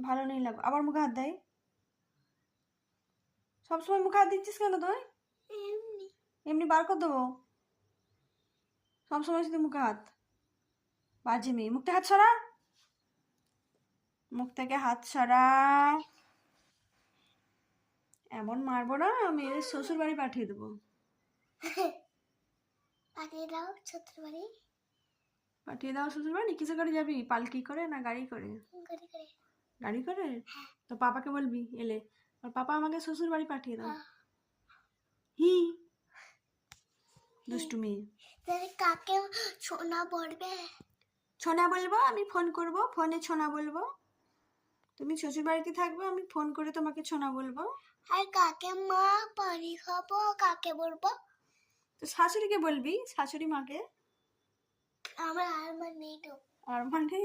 ভালো নেই লাগো, আবার মুখে হাত দেয়। সবসময় মুখে হাত দিচ্ছিস কেন তুই? এমনি বার করে দেবো। সবসময় শুধু মুখে হাত, বাজে মেয়ে। মুখ থেকে হাত সরা, মুখ থেকে হাত সরা। এমন মারবো না, মেয়ের শ্বশুর বাড়ি পাঠিয়ে দেবো। পাঠিয়ে দাও শ্বশুর বাড়ি। পাঠিয়ে দাও শ্বশুর বাড়ি? কিসে করে যাবি? পালকি করে না গাড়ি করে? গাড়ি করে। তো পাপাকে বলবি এলে, আর পাপা আমাকে শ্বশুর বাড়ি পাঠিয়ে দাও। হি দুষ্টু মেয়ে। কাকে ছোনা বলবে? ছোনা বলবো, আমি ফোন করব, ফোনে ছোনা বলবো। তুমি শ্বশুর বাড়িতে থাকবে, আমি ফোন করে তোমাকে ছোনা বলবো। আর কাকে মা পানি খাবো কাকে বলবো? তো শাশুড়িকে বলবি, শাশুড়ি মাকে। আমার আর মানে আর মানে